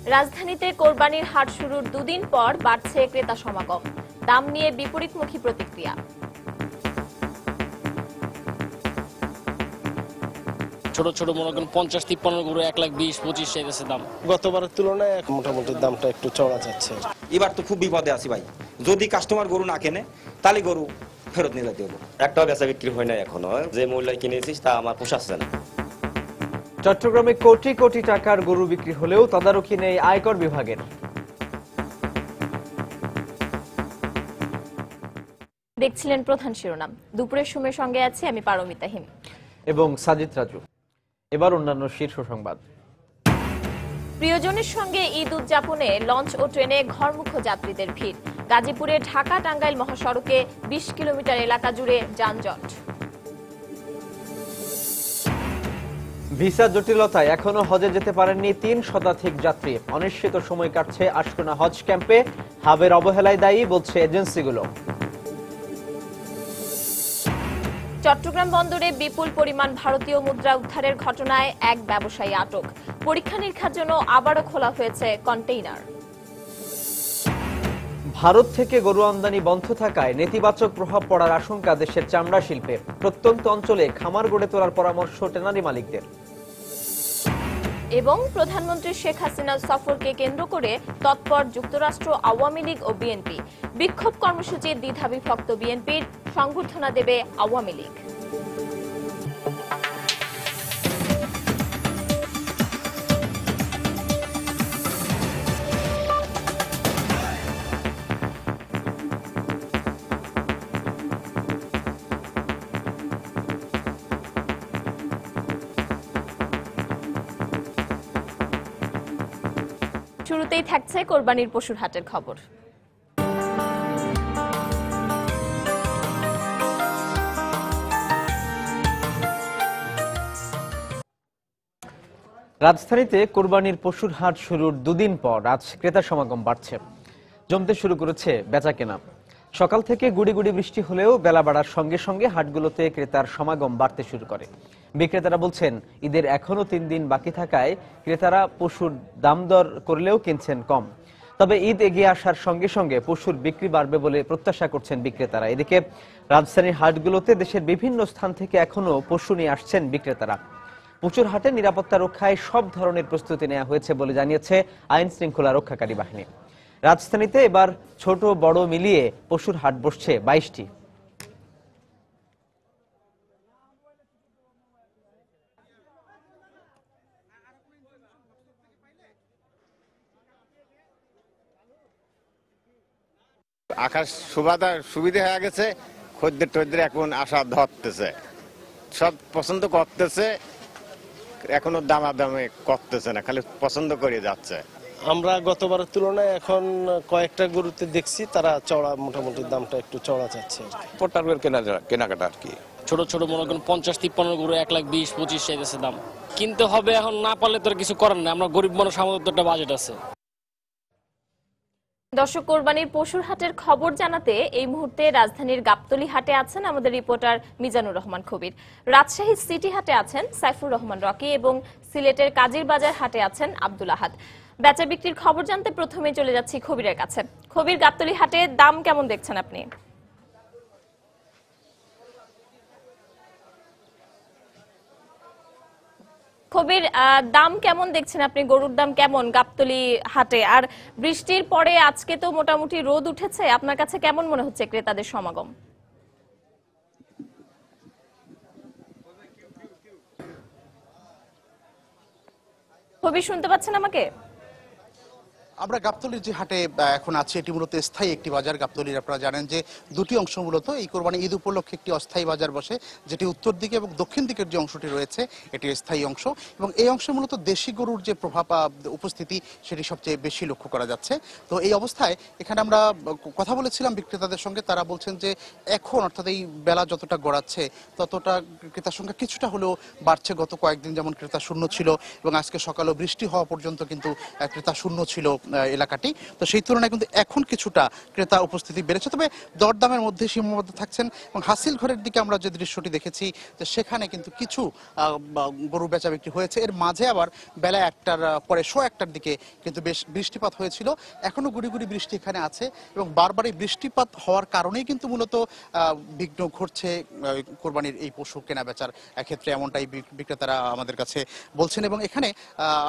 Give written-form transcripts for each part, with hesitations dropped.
রাজধানীতে কোরবানির হাট শুরুর দুদিন পর বাড়ছে ক্রেতা সমাগম, দাম নিয়ে বিপরীতমুখী প্রতিক্রিয়া। ছোট ছোট মনে করেন 50-53 গরু 1,20,25 চাইতেছে দাম। গতবারের তুলনায় মোটামুটি দামটা একটু চড়া যাচ্ছে। এবার তো খুব বিপদে আছি ভাই, যদি কাস্টমার গরু না কেনে তাহলে গরু ফেরত নিয়ে যেতে হবে। একটাও বেচা বিক্রি হয় না এখনো, যে মূল্যে কিনেছিস তা আমার পোষাচ্ছে না। চট্টগ্রামে কোটি কোটি টাকার গরু বিক্রি হলেও তদারকি নেই আয়কর বিভাগের। দেখছিলেন প্রধান শিরোনাম। দুপুরের সময়ের সঙ্গে আছি আমি পারমিতা হিম এবং সাজিদ রাজু। এবার অন্যান্য শীর্ষ সংবাদ। প্রিয়জনের সঙ্গে ঈদ উদযাপনে লঞ্চ ও ট্রেনে ঘরমুখো যাত্রীদের ভিড়। গাজীপুরে ঢাকা টাঙ্গাইল মহাসড়কে 20 কিলোমিটার এলাকা জুড়ে যানজট। ভিসা জটিলতায় এখনো হজে যেতে পারেননি 3 শতাধিক যাত্রী। অনিশ্চিত সময় কাটছে আশকোনা হজ ক্যাম্পে। হাবের অবহেলায় দায়ী বলছে এজেন্সিগুলো। চট্টগ্রাম বন্দরে বিপুল পরিমাণ ভারতীয় মুদ্রা উদ্ধারের ঘটনায় এক ব্যবসায়ী আটক। পরীক্ষা নিরীক্ষার জন্য আবারও খোলা হয়েছে কন্টেইনার। ভারত থেকে গরু আমদানি বন্ধ থাকায় নেতিবাচক প্রভাব পড়ার আশঙ্কা দেশের চামড়া শিল্পে। প্রত্যন্ত অঞ্চলে খামার গড়ে তোলার পরামর্শ ট্যানারি মালিকদের। এবং প্রধানমন্ত্রী শেখ হাসিনার সফরকে কেন্দ্র করে তৎপর যুক্তরাষ্ট্র আওয়ামী লীগ ও বিএনপি। বিক্ষোভ কর্মসূচির দ্বিধাবিভক্ত বিএনপির, সংবর্ধনা দেবে আওয়ামী লীগ। শুরুতেই থাকছে কোরবানির পশুর হাটের খবর। রাজধানীতে কোরবানির পশুর হাট শুরুর দুদিন পর আজ ক্রেতা সমাগম বাড়ছে। জমতে শুরু করেছে বেচাকেনা। সকাল থেকে গুড়ি গুড়ি বৃষ্টি হলেও বেলা বাড়ার সঙ্গে সঙ্গে হাটগুলোতে ক্রেতার সমাগম বাড়তে শুরু করে। বিক্রেতারা বলছেন, ঈদের এখনো 3 দিন বাকি থাকায় ক্রেতারা পশুর দাম দর করলেও কিনছেন কম। তবে ঈদ এগিয়ে আসার সঙ্গে সঙ্গে পশুর বিক্রি বাড়বে বলে প্রত্যাশা করছেন বিক্রেতারা। এদিকে রাজধানীর হাটগুলোতে দেশের বিভিন্ন স্থান থেকে এখনো পশু নিয়ে আসছেন বিক্রেতারা। পশুর হাটে নিরাপত্তা রক্ষায় সব ধরনের প্রস্তুতি নেওয়া হয়েছে বলে জানিয়েছে আইন শৃঙ্খলা রক্ষাকারী বাহিনী। রাজধানীতে এবার ছোট বড় মিলিয়ে পশুর হাট বসছে 22টি। আকাশ সুবিধা হয়ে গেছে, খদ্দের এখন আশা ধরতেছে, সব পছন্দ করতেছে, এখনো দামাদামি করতেছে না, খালি পছন্দ করে যাচ্ছে। আমরা গতবারের তুলনায় এখন কয়েকটা গরুতে দেখছি তারা চড়া, মোটামুটি দামটা একটু চড়া যাচ্ছে। কেনাকাটা আর কি ছোট ছোট মনে করেন 50-53 গরু 1,20,25 চাইতেছে দাম। কিনতে হবে, এখন না পারলে তো কিছু করার নেই। আমরা গরিব মানুষ, আমাদের তো একটা বাজেট আছে। দর্শক, কোরবানির পশুর হাটের খবর জানাতে এই মুহূর্তে রাজধানীর গাবতলী হাটে আছেন আমাদের রিপোর্টার মিজানুর রহমান কবির। রাজশাহী সিটি হাটে আছেন সাইফুর রহমান রকি এবং সিলেটের কাজীর বাজার হাটে আছেন আব্দুল আহাদ। বেচা বিক্রির খবর জানতে প্রথমে চলে যাচ্ছি খবিরের কাছে। খবির, গাবতলী হাটে দাম কেমন দেখছেন আপনি? খবির, দাম কেমন দেখছেন আপনি? গরুর দাম কেমন গাবতলী হাটে? আর বৃষ্টির পরে আজকে তো মোটামুটি রোদ উঠেছে, আপনার কাছে কেমন মনে হচ্ছে ক্রেতাদের সমাগম? খবির, শুনতে পাচ্ছেন আমাকে? আমরা গাবতলীর যে হাটে এখন আছি এটি মূলত স্থায়ী একটি বাজার। গাবতলীর আপনারা জানেন যে দুটি অংশ, মূলত এই কোরবানি ঈদ উপলক্ষে একটি অস্থায়ী বাজার বসে, যেটি উত্তর দিকে এবং দক্ষিণ দিকের যে অংশটি রয়েছে এটি স্থায়ী অংশ, এবং এই অংশে মূলত দেশি গরুর যে প্রভাব উপস্থিতি সেটি সবচেয়ে বেশি লক্ষ্য করা যাচ্ছে। তো এই অবস্থায় এখানে আমরা কথা বলেছিলাম বিক্রেতাদের সঙ্গে, তারা বলছেন যে এখন অর্থাৎ এই বেলা যতটা গড়াচ্ছে ততটা ক্রেতার সংখ্যা কিছুটা হলেও বাড়ছে। গত কয়েকদিন যেমন ক্রেতা শূন্য ছিল এবং আজকে সকালেও বৃষ্টি হওয়া পর্যন্ত কিন্তু ক্রেতা শূন্য ছিল এলাকাটি, তো সেই তুলনায় কিন্তু এখন কিছুটা ক্রেতা উপস্থিতি বেড়েছে। তবে দরদামের মধ্যে সীমাবদ্ধ থাকছেন এবং হাসিল ঘরের দিকে আমরা যে দৃশ্যটি দেখেছি যে সেখানে কিন্তু কিছু গরু বেচা বিক্রি হয়েছে। এর মাঝে আবার বেলা 1টার পরে 1:15টার দিকে কিন্তু বেশ বৃষ্টিপাত হয়েছিল। এখনো গুড়ি গুড়ি বৃষ্টি এখানে আছে এবং বারবার এই বৃষ্টিপাত হওয়ার কারণেই কিন্তু মূলত বিঘ্ন ঘটছে কোরবানির এই পশু কেনা বেচার ক্ষেত্রে, এমনটাই বিক্রেতারা আমাদের কাছে বলছেন। এবং এখানে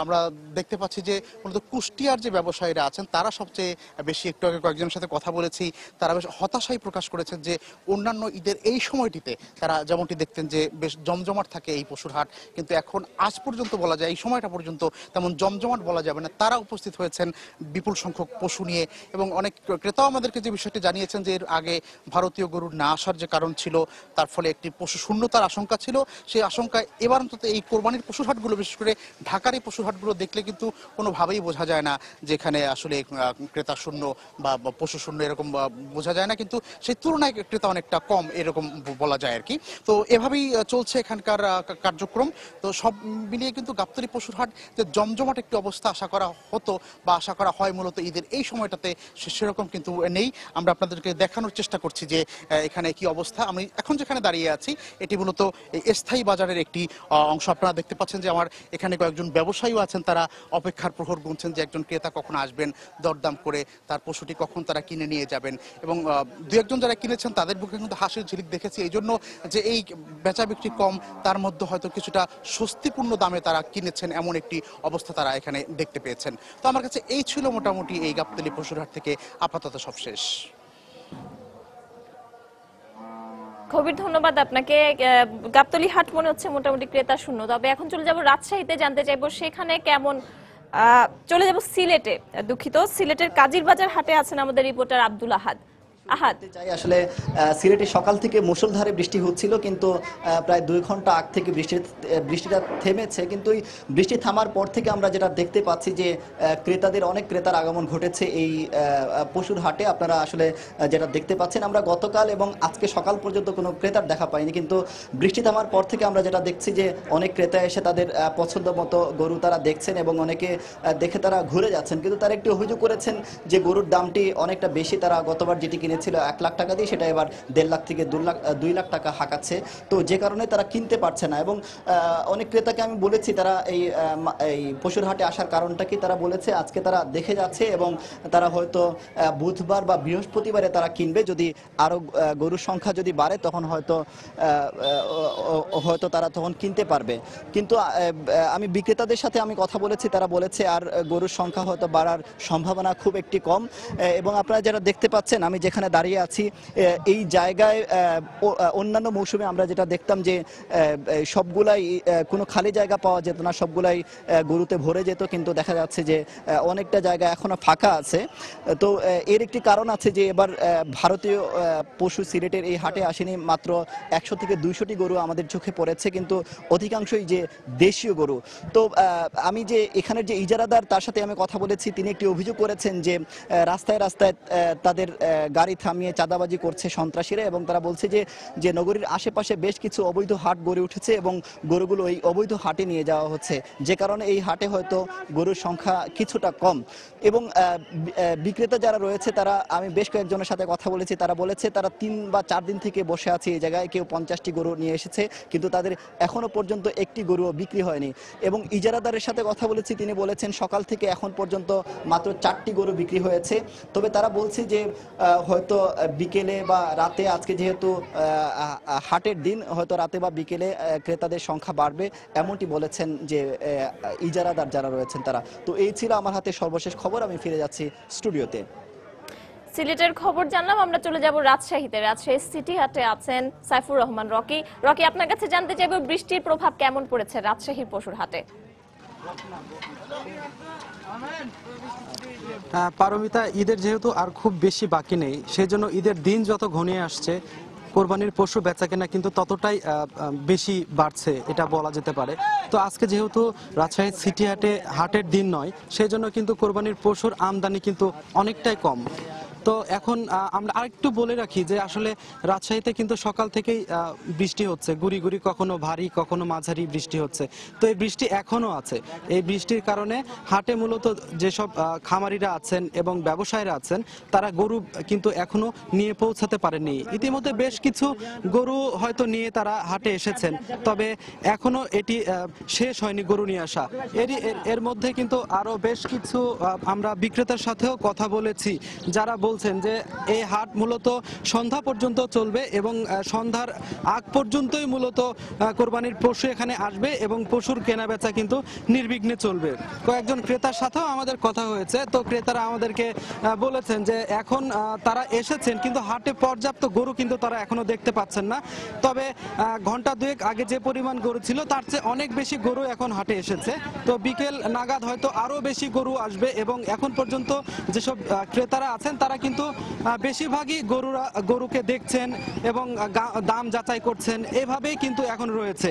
আমরা দেখতে পাচ্ছি যে মূলত কুষ্টিয়ার যে ব্যবসায়ীরা আছেন তারা সবচেয়ে বেশি, একটু আগে কয়েকজনের সাথে কথা বলেছি, তারা বেশ হতাশাই প্রকাশ করেছেন যে অন্যান্য ঈদের এই সময়টিতে তারা যেমনটি দেখতেন যে বেশ জমজমাট থাকে এই পশুর হাট, কিন্তু এখন আজ পর্যন্ত বলা যায় এই সময়টা পর্যন্ত তেমন জমজমাট বলা যাবে না। তারা উপস্থিত হয়েছেন বিপুল সংখ্যক পশু নিয়ে এবং অনেক ক্রেতাও আমাদেরকে যে বিষয়টি জানিয়েছেন যে এর আগে ভারতীয় গরুর না আসার যে কারণ ছিল, তার ফলে একটি পশু শূন্যতার আশঙ্কা ছিল। সেই আশঙ্কায় এবার অন্তত এই কোরবানির পশুর হাটগুলো, বিশেষ করে ঢাকার এই পশুর হাটগুলো দেখলে কিন্তু কোনোভাবেই বোঝা যায় না যে এখানে আসলে ক্রেতা শূন্য বা পশু শূন্য, এরকম বোঝা যায় না, কিন্তু সেই তুলনায় ক্রেতা অনেকটা কম এরকম বলা যায় আর কি। তো এভাবেই চলছে এখানকার কার্যক্রম। তো সব মিলিয়ে কিন্তু গাবতলী পশুর হাট যে জমজমাট একটি অবস্থা আশা করা হতো বা আশা করা হয় মূলত ঈদের এই সময়টাতে, সেরকম কিন্তু নেই। আমরা আপনাদেরকে দেখানোর চেষ্টা করছি যে এখানে কি অবস্থা। আমি এখন যেখানে দাঁড়িয়ে আছি এটি মূলত স্থায়ী বাজারের একটি অংশ। আপনারা দেখতে পাচ্ছেন যে আমার এখানে কয়েকজন ব্যবসায়ীও আছেন, তারা অপেক্ষার প্রহর গুনছেন যে একজন ক্রেতা কখন আসবেন, দরদাম করে তার পশুটি কখন তারা কিনে নিয়ে যাবেন। এবং দু একজন যারা কিনেছেন তাদের বুকে কিন্তু হাসির ঝিলিক দেখেছি, এই জন্য যে এই বেচা বিক্রি কম, তার মধ্যে হয়তো কিছুটা স্বস্তিপূর্ণ দামে তারা কিনেছেন, এমন একটি অবস্থা তারা এখানে দেখতে পেয়েছেন। তো আমার কাছে এই ছিল মোটামুটি এই গাবতলী পশুর হাট থেকে আপাতত সব শেষ। খুবই ধন্যবাদ আপনাকে। গাবতলী হাট মনে হচ্ছে মোটামুটি ক্রেতা শূন্য। তবে এখন চলে যাব রাজশাহীতে, জানতে চাইবো সেখানে কেমন। চলে যাব সিলেটে, দুঃখিত, সিলেটের কাজির বাজার হাটে আছেন আমাদের রিপোর্টার আব্দুল আহাদ। আসলে সিলেটে সকাল থেকে মুষলধারে বৃষ্টি হচ্ছিল, কিন্তু প্রায় 2 ঘন্টা আগ থেকে বৃষ্টিটা থেমেছে। কিন্তু এই বৃষ্টি থামার পর থেকে আমরা যেটা দেখতে পাচ্ছি যে অনেক ক্রেতার আগমন ঘটেছে এই পশুর হাটে। আপনারা আসলে যেটা দেখতে পাচ্ছেন, আমরা গতকাল এবং আজকে সকাল পর্যন্ত কোনো ক্রেতার দেখা পাইনি, কিন্তু বৃষ্টি থামার পর থেকে আমরা যেটা দেখছি যে অনেক ক্রেতা এসে তাদের পছন্দ মতো গরু তারা দেখছেন এবং অনেকে দেখে তারা ঘুরে যাচ্ছেন। কিন্তু তারা একটি অভিযোগ করেছেন যে গরুর দামটি অনেকটা বেশি। তারা গতবার যেটি কিনেছিল 1 লাখ টাকা দিয়ে, সেটা এবার 1.5 লাখ থেকে 2 লাখ টাকা হাঁকাচ্ছে, তো যে কারণে তারা কিনতে পারছে না। এবং অনেক ক্রেতাকে আমি বলেছি তারা এই পশুর হাটে আসার কারণটা কি, তারা বলেছে আজকে তারা দেখে যাচ্ছে এবং তারা হয়তো বুধবার বা বৃহস্পতিবারে তারা কিনবে। যদি আরো গরুর সংখ্যা যদি বাড়ে তখন হয়তো তারা তখন কিনতে পারবে। কিন্তু আমি বিক্রেতাদের সাথে আমি কথা বলেছি, তারা বলেছে আর গরুর সংখ্যা হয়তো বাড়ার সম্ভাবনা খুব একটি কম। এবং আপনারা যারা দেখতে পাচ্ছেন আমি যেখানে দাঁড়িয়ে আছি, এই জায়গায় অন্যান্য মৌসুমে আমরা যেটা দেখতাম যে সবগুলাই কোনো খালি জায়গা পাওয়া যেত না, সবগুলাই গরুতে ভরে যেত, কিন্তু দেখা যাচ্ছে যে অনেকটা জায়গা এখনো ফাঁকা আছে। তো এর একটি কারণ আছে যে এবার ভারতীয় পশু সিলেটের এই হাটে আসেনি, মাত্র 100 থেকে 200টি গরু আমাদের চোখে পড়েছে, কিন্তু অধিকাংশই যে দেশীয় গরু। তো আমি যে এখানের যে ইজারাদার তার সাথে আমি কথা বলেছি, তিনি একটি অভিযোগ করেছেন যে রাস্তায় রাস্তায় তাদের গাড়ি থামিয়ে চাঁদাবাজি করছে সন্ত্রাসীরা, এবং তারা বলছে যে নগরীর আশেপাশে বেশ কিছু অবৈধ হাট গড়ে উঠেছে এবং গরুগুলো এই অবৈধ হাটে নিয়ে যাওয়া হচ্ছে, যে কারণে এই হাটে হয়তো গরুর সংখ্যা কিছুটা কম। এবং বিক্রেতা যারা রয়েছে তারা, আমি বেশ কয়েকজনের সাথে কথা বলেছি, তারা বলেছে তারা 3 বা 4 দিন থেকে বসে আছে এই জায়গায়, কেউ 50টি গরু নিয়ে এসেছে, কিন্তু তাদের এখনো পর্যন্ত একটি গরুও বিক্রি হয়নি। এবং ইজারাদারের সাথে কথা বলেছি, তিনি বলেছেন সকাল থেকে এখন পর্যন্ত মাত্র 4টি গরু বিক্রি হয়েছে। তবে তারা বলছে যে হয়তো বিকেলে বা রাতে, আজকে যেহেতু হাটের দিন, হয়তো রাতে বা বিকেলে ক্রেতাদের সংখ্যা বাড়বে, এমনটি বলেছেন যে ইজারাদার যারা রয়েছেন তারা। তো এই ছিল আমার হাতে সর্বশেষ খবর। আমি ফিরে যাচ্ছি স্টুডিওতে। সিলেটের খবর জানলাম, আমরা চলে যাব রাজশাহীতে। রাজশাহী সিটি হাটে আছেন সাইফুর রহমান রকি। রকি, আপনার কাছে জানতে চাইব বৃষ্টির প্রভাব কেমন পড়েছে রাজশাহীর পশুর হাটে? পারমিতা, ঈদের যেহেতু আর খুব বেশি বাকি নেই, সেজন্য ঈদের দিন যত ঘনিয়ে আসছে কোরবানির পশু বেচাকেনা কিন্তু ততটাই বেশি বাড়ছে, এটা বলা যেতে পারে। তো আজকে যেহেতু রাজশাহী সিটি হাটের দিন নয়, সেই জন্য কিন্তু কোরবানির পশুর আমদানি কিন্তু অনেকটাই কম। তো এখন আমরা আরেকটু বলে রাখি যে আসলে রাজশাহীতে কিন্তু সকাল থেকেই বৃষ্টি হচ্ছে, গুড়ি গুড়ি, কখনো ভারী কখনো মাঝারি বৃষ্টি হচ্ছে। তো এই বৃষ্টি এখনো আছে। এই বৃষ্টির কারণে হাটে মূলত যেসব খামারিরা আছেন এবং ব্যবসায়ীরা আছেন তারা গরু কিন্তু এখনো নিয়ে পৌঁছাতে পারেননি। ইতিমধ্যে বেশ কিছু গরু হয়তো নিয়ে তারা হাটে এসেছেন, তবে এখনো এটি শেষ হয়নি গরু নিয়ে আসা। এর মধ্যে কিন্তু আরো বেশ কিছু আমরা বিক্রেতার সাথেও কথা বলেছি, যারা বলছেন যে এই হাট মূলত সন্ধ্যা পর্যন্ত চলবে এবং সন্ধ্যার আগ পর্যন্তই মূলত কোরবানির পশু এখানে আসবে এবং পশুর কেনা বেচা কিন্তু নির্বিঘ্নে চলবে। কয়েকজন ক্রেতার সাথেও আমাদের কথা হয়েছে, তো ক্রেতারা আমাদেরকে বলেছেন যে এখন তারা এসেছেন কিন্তু হাটে পর্যাপ্ত গরু কিন্তু তারা এখনো দেখতে পাচ্ছেন না। তবে ঘন্টা দুয়েক আগে যে পরিমাণ গরু ছিল তার চেয়ে অনেক বেশি গরু এখন হাটে এসেছে। তো বিকেল নাগাদ হয়তো আরো বেশি গরু আসবে এবং এখন পর্যন্ত যেসব ক্রেতারা আছেন তারা কিন্তু বেশিরভাগই গরুকে দেখছেন এবং দাম যাচাই করছেন, এভাবেই কিন্তু এখন রয়েছে।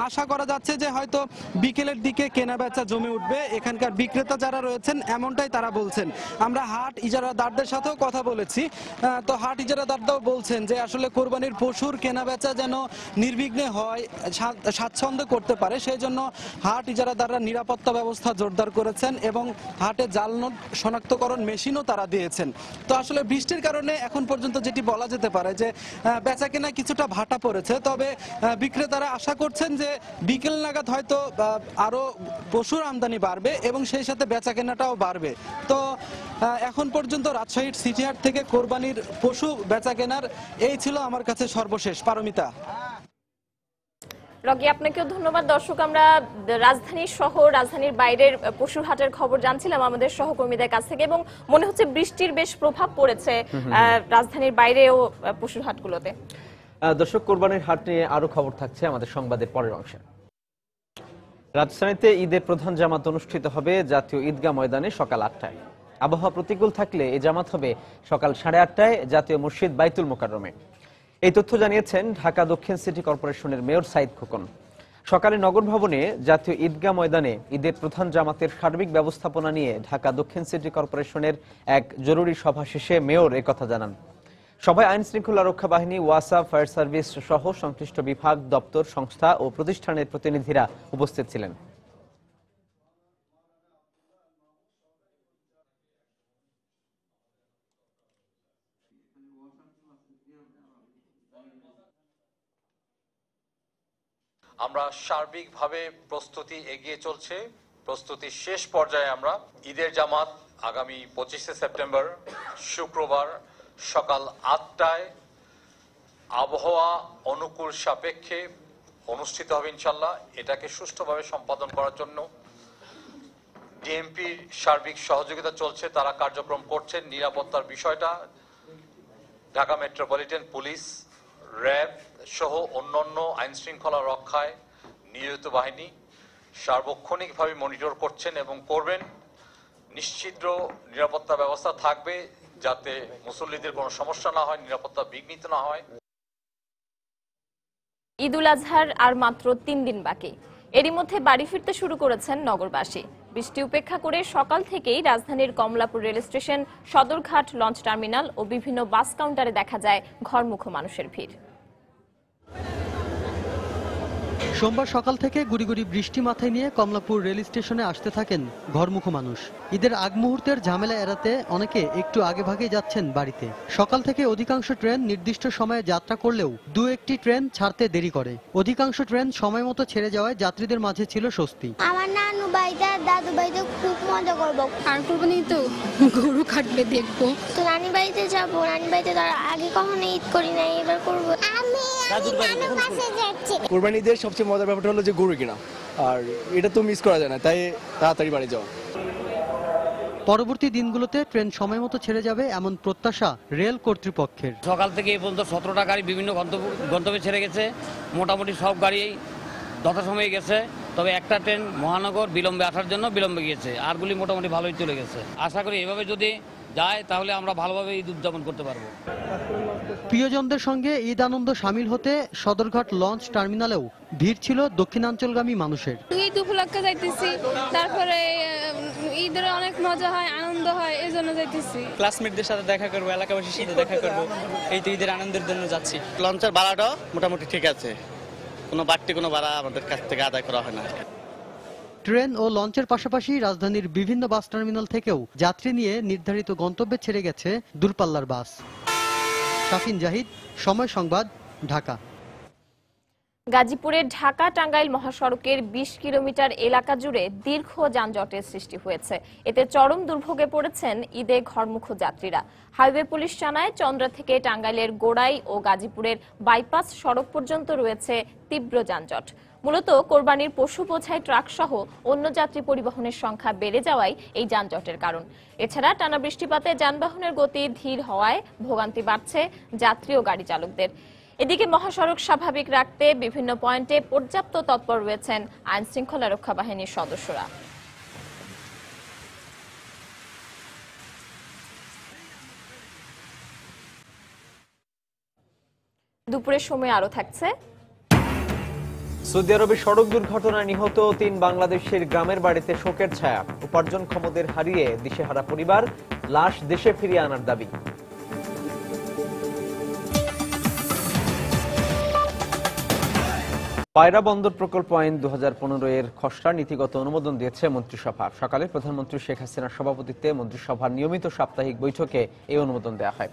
আশা করা যাচ্ছে যে হয়তো বিকেলের দিকে কেনা বেচা জমে উঠবে। এখানকার বিক্রেতা যারা রয়েছেন এমনটাই তারা বলছেন। আমরা হাট ইজারাদারদের সাথেও কথা বলেছি, তো হাট ইজারাদাররাও বলছেন যে আসলে কোরবানির পশুর কেনা বেচা যেন নির্বিঘ্নে হয়, স্বাচ্ছন্দ্য করতে পারে, সেই জন্য হাট ইজারাদাররা নিরাপত্তা ব্যবস্থা জোরদার করেছেন এবং হাটে জাল নোট শনাক্তকরণ মেশিনও তারা দিয়েছেন। তো আসলে বৃষ্টির কারণে এখন পর্যন্ত যেটি বলা যেতে পারে যে বেচা কেনা কিছুটা ভাটা পড়েছে, তবে বিক্রেতারা আশা করছেন যে বিকেল নাগাদ হয়তো আরো পশুর আমদানি বাড়বে এবং সেই সাথে বেচা কেনাটাও বাড়বে। তো এখন পর্যন্ত রাজশাহীর সিটি হাট থেকে কোরবানির পশু বেচা কেনার এই ছিল আমার কাছে সর্বশেষ। পারমিতা। রকি, আপনাকেও ধন্যবাদ। দর্শক, আমরা রাজধানীর সহ রাজধানীর বাইরের পশুর হাটের খবর জানছিলাম আমাদের সহকর্মীদের কাছ থেকে, এবং মনে হচ্ছে বৃষ্টির বেশ প্রভাব পড়েছে রাজধানীর বাইরেও পশুর হাটগুলোতে। দর্শক, কোরবানির হাট নিয়ে আরো খবর থাকছে আমাদের সংবাদের পরের অংশে। রাজধানীতে ঈদের প্রধান জামাত অনুষ্ঠিত হবে জাতীয় ঈদগাহ ময়দানে সকাল 8টায়। আবহাওয়া প্রতিকূল থাকলে এই জামাত হবে সকাল 8:30টায় জাতীয় মসজিদ বাইতুল মোকাররমে। এই তথ্য জানিয়েছেন ঢাকা দক্ষিণ সিটি কর্পোরেশনের মেয়র সাইদ খোকন। সকালে নগর ভবনে জাতীয় ঈদগাহ ময়দানে ঈদের প্রধান জামাতের সার্বিক ব্যবস্থাপনা নিয়ে ঢাকা দক্ষিণ সিটি কর্পোরেশনের এক জরুরি সভা শেষে মেয়র একথা জানান। সভায় আইন শৃঙ্খলা রক্ষা বাহিনী, ওয়াসা, ফায়ার সার্ভিস সহ সংশ্লিষ্ট বিভাগ, দপ্তর, সংস্থা ও প্রতিষ্ঠানের প্রতিনিধিরা উপস্থিত ছিলেন। আমরা সার্বিকভাবে প্রস্তুতি এগিয়ে চলছে। প্রস্তুতির শেষ পর্যায়ে আমরা ঈদের জামাত আগামী 25শে সেপ্টেম্বর শুক্রবার সকাল 8টায় আবহাওয়া অনুকূল সাপেক্ষে অনুষ্ঠিত হবে ইনশাল্লাহ। এটাকে সুষ্ঠুভাবে সম্পাদন করার জন্য ডিএমপির সার্বিক সহযোগিতা চলছে, তারা কার্যক্রম করছেন। নিরাপত্তার বিষয়টা ঢাকা মেট্রোপলিটন পুলিশ, র্যাব সহ অন্যান্য আইন শৃঙ্খলা রক্ষায় নিয়োজিত বাহিনী সার্বক্ষণিকভাবে মনিটর করছেন এবং করবেন। নিশ্চিত নিরাপত্তা ব্যবস্থা থাকবে যাতে মুসল্লিদের কোনো সমস্যা না হয়, নিরাপত্তা বিঘ্নিত না হয়। ঈদ উল আজহার আর মাত্র 3 দিন বাকি। এরই মধ্যে বাড়ি ফিরতে শুরু করেছেন নগরবাসী। বৃষ্টি উপেক্ষা করে সকাল থেকেই রাজধানীর Kamalapur rail station, Sadarghat launch terminal ও বিভিন্ন বাস কাউন্টারে দেখা যায় ঘরমুখো মানুষের ভিড়। সোমবার সকাল থেকে গুড়ি গুড়ি বৃষ্টি মাথায় নিয়ে কমলাপুর রেল স্টেশনে আসতে থাকেন ঘরমুখো মানুষ। ঈদের আগ মুহূর্তের ঝামেলা এড়াতে অনেকে একটু আগে ভাগে যাচ্ছেন বাড়িতে। সকাল থেকে অধিকাংশ ট্রেন নির্দিষ্ট সময়ে যাত্রা করলেও দু একটি ট্রেন ছাড়তে দেরি করে। অধিকাংশ ট্রেন সময় মতো ছেড়ে যাওয়ায় যাত্রীদের মাঝে ছিল স্বস্তি। আমার নানু বাড়িতে দাদু বাড়িতে খুব মজা করবো। আর কোরবানি তো গরু কাটবে দেখবো, তো নানি বাড়িতে যাবো। নানি বাড়িতে তো আগে কখনো ঈদ করি নাই, এবার করবো। আমি কোরবানিদের সবচেয়ে মজার ব্যাপারটা হলো যে গরু কিনা, আর এটা তো মিস করা যায় না, তাই তাড়াতাড়ি বাড়ি যাওয়া। পরবর্তী দিনগুলোতে ট্রেন সময় মতো ছেড়ে যাবে এমন প্রত্যাশা রেল কর্তৃপক্ষের। সকাল থেকে এই পর্যন্ত 17টা গাড়ি বিভিন্ন গন্তব্যে ছেড়ে গেছে। মোটামুটি সব গাড়ি যথাসময়ে গেছে, তবে একটা ট্রেন মহানগর বিলম্বে আসার জন্য বিলম্বে গিয়েছে। আরগুলি মোটামুটি ভালোই চলে গেছে। আশা করি এভাবে যদি যায় তাহলে আমরা ভালোভাবে ঈদ উদযাপন করতে পারবো। প্রিয়জনদের সঙ্গে ঈদ আনন্দ সামিল হতে সদরঘাট লঞ্চ টার্মিনালেও ভিড় ছিল দক্ষিণাঞ্চলগামী মানুষের। ঈদ উপলক্ষে যাইতেছি, তারপরে ঈদের অনেক মজা হয়, আনন্দ হয়, এই জন্য যাইতেছি। ক্লাসমেটদের সাথে দেখা করবো, এলাকাবাসীর সাথে দেখা করবো, এই তো ঈদের আনন্দের জন্য যাচ্ছি। লঞ্চের ভাড়াটাও মোটামুটি ঠিক আছে, কোনো বাড়তি কোনো ভাড়া আমাদের কাছ থেকে আদায় করা হয় না। ট্রেন ও লঞ্চের পাশাপাশি রাজধানীর বিভিন্ন বাস টার্মিনাল থেকেও যাত্রী নিয়ে নির্ধারিত গন্তব্যে ছেড়ে গেছে দূরপাল্লার বাস। শাফিন জাহিদ, সময় সংবাদ, ঢাকা। গাজীপুরের ঢাকা টাঙ্গাইল মহাসড়কের ২০ কিলোমিটার এলাকা জুড়ে দীর্ঘ যানজটের সৃষ্টি হয়েছে। এতে চরম দুর্ভোগে পড়েছেন ঈদে ঘরমুখ যাত্রীরা। হাইওয়ে পুলিশ জানায়, চন্দ্রা থেকে টাঙ্গাইলের গোড়াই ও গাজীপুরের বাইপাস সড়ক পর্যন্ত রয়েছে তীব্র যানজট। মূলত কোরবানির পশু বোঝাই ট্রাক সহ অন্য যাত্রী পরিবহনের সংখ্যা বেড়ে যাওয়ায় এই যানজটের কারণ। এছাড়া টানা বৃষ্টিপাতে যানবাহনের গতি ধীর হওয়ায় ভোগান্তি বাড়ছে যাত্রী ও গাড়ি চালকদের। এদিকে মহাসড়ক স্বাভাবিক রাখতে বিভিন্ন পয়েন্টে পর্যাপ্ত তৎপর রয়েছেন আইন শৃঙ্খলা রক্ষা বাহিনীর সদস্যরা। দুপুরের সময় আরো থাকছে। সৌদি আরবে সড়ক দুর্ঘটনায় নিহত ৩ বাংলাদেশের গ্রামের বাড়িতে শোকের ছায়া। উপার্জনক্ষমদের হারিয়ে দিশেহারা পরিবার, লাশ দেশে ফিরিয়ে আনার দাবি। পায়রা বন্দর প্রকল্প আইন ২০১৫ এর খসড়া নীতিগত অনুমোদন দিয়েছে মন্ত্রিসভা। সকালে প্রধানমন্ত্রী শেখ হাসিনার সভাপতিত্বে মন্ত্রিসভার নিয়মিত সাপ্তাহিক বৈঠকে এই অনুমোদন দেওয়া হয়।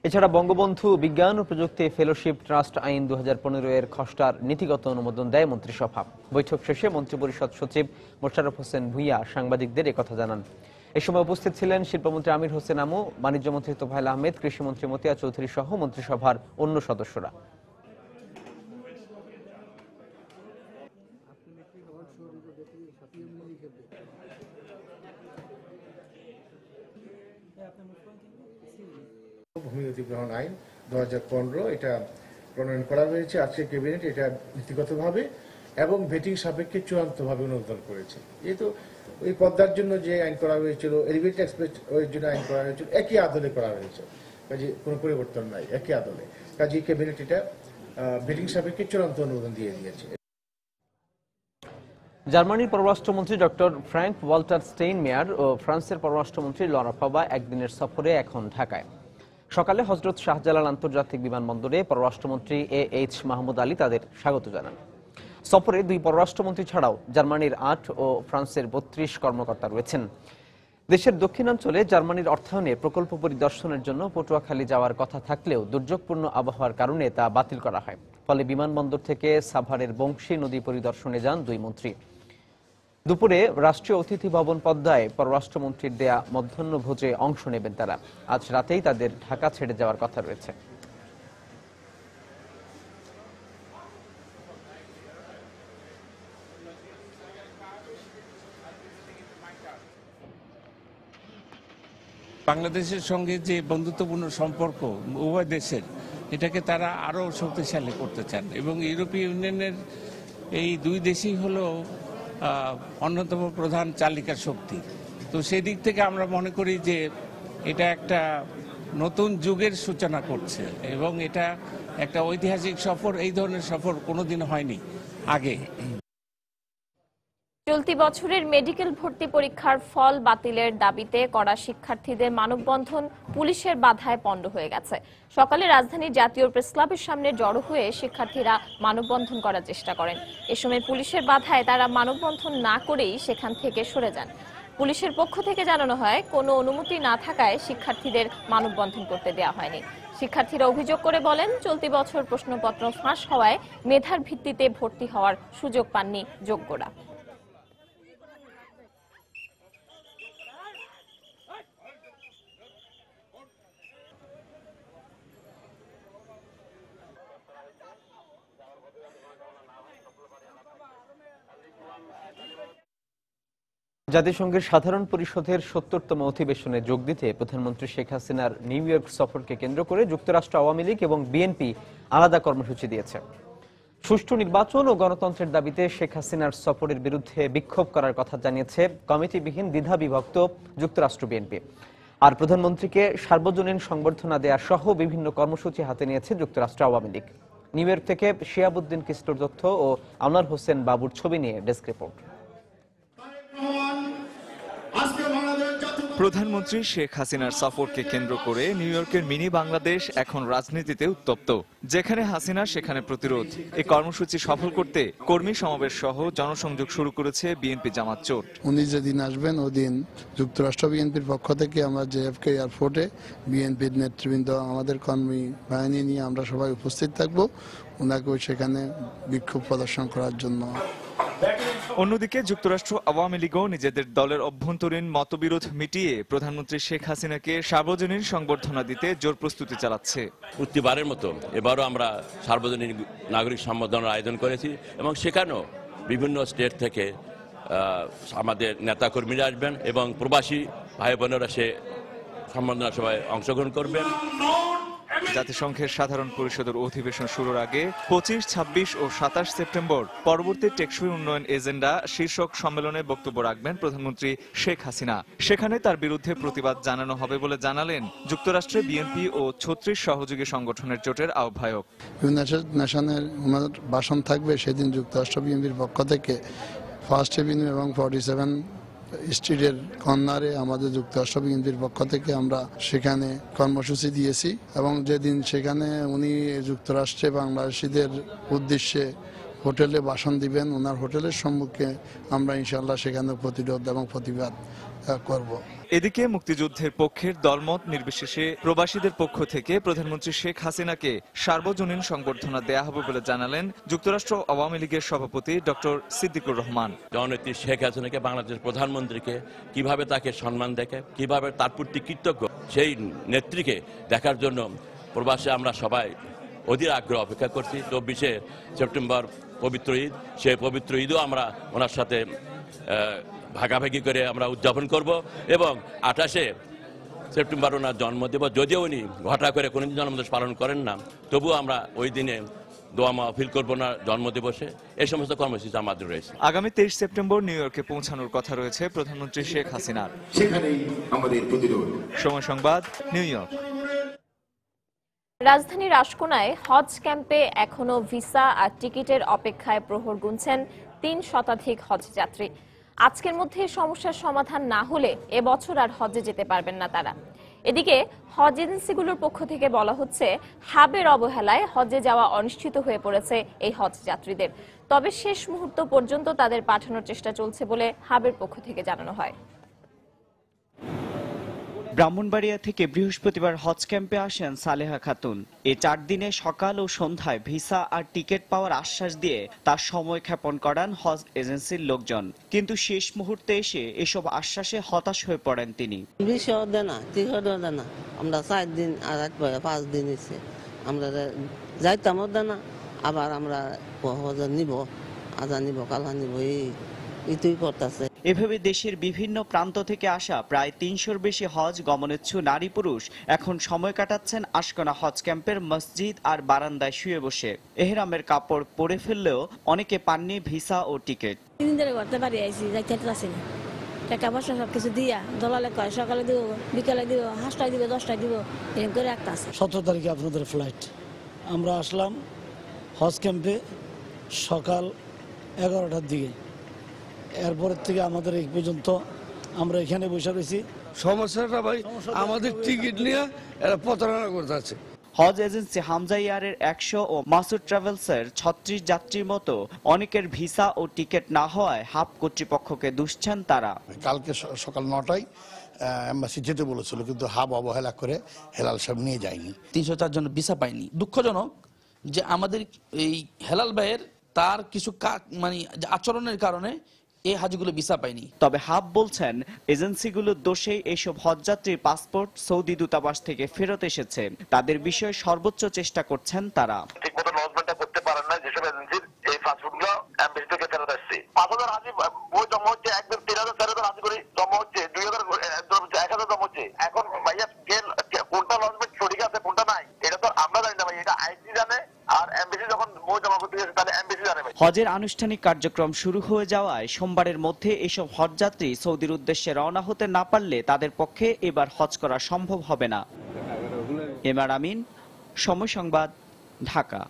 এছাড়া বঙ্গবন্ধু বিজ্ঞান ও প্রযুক্তি ফেলোশিপ ট্রাস্ট আইন ২০১৫ এর খসড়ার নীতিগত অনুমোদন দেয় মন্ত্রিসভা। বৈঠক শেষে মন্ত্রিপরিষদ সচিব মোশাররফ হোসেন ভূঁইয়া সাংবাদিকদের একথা জানান। এ সময় উপস্থিত ছিলেন শিল্পমন্ত্রী আমির হোসেন আমু, বাণিজ্যমন্ত্রী তোফায়েল আহমেদ, কৃষিমন্ত্রী মতিয়া চৌধুরী সহ মন্ত্রিসভার অন্য সদস্যরা। ভূমি অধিগ্রহণ আইন ২০১৫ এটা প্রণয়ন করা হয়েছে। আজকে ক্যাবিনেট এটা নীতিগতভাবে এবং ভেটিং সাপেক্ষে চূড়ান্তভাবে অনুমোদন করেছে। যেহেতু ওই পদ্মার জন্য যে আইন করা হয়েছিল, এলিভেটেড এক্সপ্রেসওয়ের জন্য আইন করা হয়েছিল, একই আদলে করা হয়েছে, কাজে কোনো পরিবর্তন নাই, একই আদলে। কাজে ক্যাবিনেট এটা ভেটিং সাপেক্ষে চূড়ান্ত অনুমোদন দিয়ে দিয়েছে। জার্মানির পররাষ্ট্রমন্ত্রী ডক্টর ফ্র্যাঙ্ক ওয়াল্টার স্টেইনমেয়ার ও ফ্রান্সের পররাষ্ট্রমন্ত্রী লরা ফাবা একদিনের সফরে এখন ঢাকায়। সকালে হযরত শাহজালাল আন্তর্জাতিক বিমানবন্দরে পররাষ্ট্রমন্ত্রী এইচ মাহমুদ আলী তাদের স্বাগত জানান। সফরে দুই পররাষ্ট্রমন্ত্রী ছাড়াও জার্মানির ৮ ও ফ্রান্সের ৩২ কর্মকর্তা রয়েছেন। দেশের দক্ষিণাঞ্চলে জার্মানির অর্থায়নে প্রকল্প পরিদর্শনের জন্য পটুয়াখালী যাওয়ার কথা থাকলেও দুর্যোগপূর্ণ আবহাওয়ার কারণে তা বাতিল করা হয়। ফলে বিমানবন্দর থেকে সাভারের বংশী নদী পরিদর্শনে যান দুই মন্ত্রী। দুপুরে রাষ্ট্রীয় অতিথি ভবন পদ্মায় পররাষ্ট্রমন্ত্রীর দেয়া মধ্যাহ্ন ভোজে অংশ নেবেন তারা। আজ রাতেই তাদের ঢাকা ছেড়ে যাওয়ার কথা রয়েছে। বাংলাদেশের সঙ্গে যে বন্ধুত্বপূর্ণ সম্পর্ক উভয় দেশের, এটাকে তারা আরো শক্তিশালী করতে চান এবং ইউরোপীয় ইউনিয়নের এই দুই দেশই হলো অন্যতম প্রধান চালিকা শক্তি। তো সেই দিক থেকে আমরা মনে করি যে এটা একটা নতুন যুগের সূচনা করছে এবং এটা একটা ঐতিহাসিক সফর। এই ধরনের সফর কোনোদিন হয়নি আগে। চলতি বছরের মেডিকেল ভর্তি পরীক্ষার ফল বাতিলের দাবিতে করা শিক্ষার্থীদের মানববন্ধন পুলিশের বাধায় পণ্ড হয়ে গেছে। সকালে রাজধানীর জাতীয় প্রেসক্লাবের সামনে জড়ো হয়ে শিক্ষার্থীরা মানববন্ধন করার চেষ্টা করেন। এ সময় পুলিশের বাধায় তারা মানববন্ধন না করেই সেখান থেকে সরে যান। পুলিশের পক্ষ থেকে জানানো হয়, কোনো অনুমতি না থাকায় শিক্ষার্থীদের মানববন্ধন করতে দেওয়া হয়নি। শিক্ষার্থীরা অভিযোগ করে বলেন, চলতি বছর প্রশ্নপত্র ফাঁস হওয়ায় মেধার ভিত্তিতে ভর্তি হওয়ার সুযোগ পাননি যোগ্যরা। জাতিসংঘের সাধারণ পরিষদের ৭০তম অধিবেশনে যোগ দিতে প্রধানমন্ত্রী শেখ হাসিনার নিউ ইয়র্ক সফরকে কেন্দ্র করে যুক্তরাষ্ট্র আওয়ামী লীগ এবং বিএনপি আলাদা কর্মসূচি দিয়েছে। সুষ্ঠু নির্বাচন ও গণতন্ত্রের দাবিতে শেখ হাসিনার সফরের বিরুদ্ধে বিক্ষোভ করার কথা জানিয়েছে কমিটিবিহীন দ্বিধা বিভক্ত যুক্তরাষ্ট্র বিএনপি। আর প্রধানমন্ত্রীকে সার্বজনীন সংবর্ধনা দেয়া সহ বিভিন্ন কর্মসূচি হাতে নিয়েছে যুক্তরাষ্ট্র আওয়ামী লীগ। নিউ ইয়র্ক থেকে শিয়াবুদ্দিন কিস্টোর তথ্য ও আনোয়ার হোসেন বাবুর ছবি নিয়ে ডেস্ক রিপোর্ট। আজকে প্রধানমন্ত্রী শেখ হাসিনার সফরকে কেন্দ্র করে নিউ ইয়র্কের মিনি বাংলাদেশ এখন রাজনীতিতে উত্তপ্ত। যেখানে হাসিনা সেখানে প্রতিরোধ। এই কর্মসূচি সফল করতে কর্মী সমাবেশ সহ জনসংযোগ শুরু করেছে বিএনপি জামাত জোট। উনি যেদিন আসবেন ওদিন যুক্তরাষ্ট্র বিএনপির পক্ষ থেকে আমরা জেএফকে এয়ারপোর্টে বিএনপির নেতৃবৃন্দ, আমাদের কর্মী বাহিনী নিয়ে আমরা সবাই উপস্থিত থাকব ওনাকে সেখানে বিক্ষোভ প্রদর্শন করার জন্য। অন্যদিকে যুক্তরাষ্ট্র আওয়ামী লীগও নিজেদের দলের অভ্যন্তরীণ মতবিরোধ মিটিয়ে প্রধানমন্ত্রী শেখ হাসিনাকে সার্বজনীন সংবর্ধনা দিতে জোর প্রস্তুতি চালাচ্ছে। প্রতিবারের মতো এবারও আমরা সার্বজনীন নাগরিক সম্বর্ধনার আয়োজন করেছি এবং সেখানেও বিভিন্ন স্টেট থেকে আমাদের নেতাকর্মীরা আসবেন এবং প্রবাসী ভাই বোনেরা সে সম্বর্ধনা সভায় অংশগ্রহণ করবেন। জাতিসংঘের সাধারণ পরিষদের অধিবেশন শুরুর আগে 25, 26 ও 27 সেপ্টেম্বর পরবর্তী টেকসই উন্নয়ন এজেন্ডা শীর্ষক সম্মেলনে বক্তব্য রাখবেন প্রধানমন্ত্রী শেখ হাসিনা। সেখানে তার বিরুদ্ধে প্রতিবাদ জানানো হবে বলে জানালেন যুক্তরাষ্ট্রে বিএনপি ও 36 সহযোগী সংগঠনের জোটের আহ্বায়ক। ইউনাইটেড নেশনের ওনার ভাষণ থাকবে সেদিন যুক্তরাষ্ট্র বিএনপির পক্ষ থেকে ফার্স্ট এভিনিউ এবং 47 স্ট্রিটের কর্নারে আমাদের যুক্তরাষ্ট্র বিএনপির পক্ষ থেকে আমরা সেখানে কর্মসূচি দিয়েছি এবং যেদিন সেখানে উনি যুক্তরাষ্ট্রে বাংলাদেশিদের উদ্দেশ্যে হোটেলে ভাষণ দিবেন, ওনার হোটেলের সম্মুখে আমরা ইনশাআল্লাহ সেখানে প্রতিরোধ এবং প্রতিবাদ করব। এদিকে মুক্তিযুদ্ধের পক্ষের দলমত নির্বিশেষে প্রবাসীদের পক্ষ থেকে প্রধানমন্ত্রী শেখ হাসিনাকে সার্বজনীন সংবর্ধনা দেয়া হবে বলে জানালেন যুক্তরাষ্ট্র আওয়ামী লীগের সভাপতি ডক্টর সিদ্দিকুর রহমান। জননেত্রী শেখ হাসিনাকে বাংলাদেশের প্রধানমন্ত্রীকে কিভাবে তাকে সম্মান দেখে, কিভাবে তার প্রতি কৃতজ্ঞ সেই নেত্রীকে দেখার জন্য প্রবাসে আমরা সবাই অধীর আগ্রহ অপেক্ষা করছি। 24শে সেপ্টেম্বর পবিত্র ঈদ, সেই পবিত্র ঈদও আমরা ওনার সাথে ভাগাভাগি করে আমরা উদযাপন করব এবং 28শে সেপ্টেম্বর ওনার জন্মদিবস, যদিও উনি ঘটা করে কোনোদিন জন্মদিবস পালন করেন না, তবুও আমরা ওই দিনে দোয়া মাহফিল করব না জন্মদিবসে। এই সমস্ত কর্মসূচি আমাদের রয়েছে। আগামী 23 সেপ্টেম্বর নিউ ইয়র্কে পৌঁছানোর কথা রয়েছে প্রধানমন্ত্রী শেখ হাসিনার। সেখানেই আমাদের প্রতিরোধ। সময় সংবাদ, নিউ ইয়র্ক। রাজধানীর আশকোনায় হজ ক্যাম্পে এখনো ভিসা আর টিকিটের অপেক্ষায় প্রহর গুনছেন 3 শতাধিক হজ যাত্রী। আজকের মধ্যে সমস্যার সমাধান না হলে এবছর আর হজে যেতে পারবেন না তারা। এদিকে হজ এজেন্সিগুলোর পক্ষ থেকে বলা হচ্ছে হাবের অবহেলায় হজে যাওয়া অনিশ্চিত হয়ে পড়েছে এই হজ যাত্রীদের। তবে শেষ মুহূর্ত পর্যন্ত তাদের পাঠানোর চেষ্টা চলছে বলে হাবের পক্ষ থেকে জানানো হয়। ব্রাহ্মণবাড়িয়া থেকে বৃহস্পতিবার হজ ক্যাম্পে আসেন সালেহা খাতুন। এই 4 দিনে সকাল ও সন্ধ্যায় ভিসা আর টিকিট পাওয়ার আশ্বাস দিয়ে তার সময় ক্ষেপণ করান হজ এজেন্সির লোকজন, কিন্তু শেষ মুহূর্তে এসে এসব আশ্বাসে হতাশ হয়ে পড়েন তিনি। ভিসাও দেয় না, টিকিটও দেয় না, আমরা 4 দিন আর 5 দিন এসে আমরা যাইতামও দেয় না, আবার আমরা হজে নিব, আজা নিব, কালা নিব, এইটাই করতেছে। এভাবে দেশের বিভিন্ন প্রান্ত থেকে আসা প্রায় 300-র বেশি হজ গমনেচ্ছু নারী পুরুষ এখন সময় কাটাচ্ছেন আশকোনা হজ ক্যাম্পের মসজিদ আর বারান্দায় শুয়ে বসে। এহরামের কাপড় পরে ফেললেও অনেকে পাননি ভিসা ও টিকিট। 3 দিন ধরে ঘরতে বাড়ি আইছি, যাইতে আসি না, টাকা পয়সা সবকিছু দিয়া দলালে কয় সকালে দিব, বিকালে দিব, 5টায় দিব, 10টায় দিব, এরকম করে একটা আছে। 17 তারিখে আপনাদের ফ্লাইট। আমরা আসলাম হজ ক্যাম্পে সকাল 11টার দিকে। এরপরের থেকে আমাদের এই পর্যন্ত আমরা এখানে বসে রয়েছি। সমস্যাটা ভাই আমাদের টিকিট নিয়ে এরা প্রতারণা করতে আছে। হজ এজেন্সি হামজা ইয়ারের 100 ও মাসুদ ট্রাভেলসের 36 যাত্রীর মতো অনেকের ভিসা ও টিকিট না হওয়ায় হাব কর্তৃপক্ষকে দুষছেন তারা। কালকে সকাল 9টায় এম্বাসি যেতে বলেছিল, কিন্তু হাব অবহেলা করে হেলাল সাহেব নিয়ে যায়নি। 304 জন ভিসা পায়নি। দুঃখজনক যে আমাদের এই হেলাল ভাইয়ের তার কিছু মানে আচরণের কারণে এই হাজিগুলো ভিসা পায়নি। তবে হাব বলছেন এজেন্সিগুলোর দোষে এইসব হজযাত্রীর পাসপোর্ট সৌদি দূতাবাস থেকে ফেরত এসেছে। তাদের বিষয়ে সর্বোচ্চ চেষ্টা করছেন তারা। ঠিকমতো লঞ্চমেন্টটা করতে পারেন না যেসব এজেন্সির এই পাসপোর্টগুলো এমবেসি থেকে ফেরত আসছে। 5000 হাজি বই জমা হচ্ছে, একদম 3000 4000 হাজি করে জমা হচ্ছে, 2000 1000 জমা হচ্ছে। এখন ভাইয়া কোনটা লঞ্চমেন্ট সঠিক আছে কোনটা নাই এটা তো আমরা জানি না ভাই, এটা আইসি জানে আর এমবেসি যখন বই জমা করতে গেছে তাহলে এমবেসি জানে। হজের আনুষ্ঠানিক কার্যক্রম শুরু হয়ে যাওয়ায় সোমবারের মধ্যে এসব হজযাত্রী সৌদির উদ্দেশ্যে রওনা হতে না পারলে তাদের পক্ষে এবার হজ করা সম্ভব হবে না। এমআর আমিন, সময় সংবাদ, ঢাকা।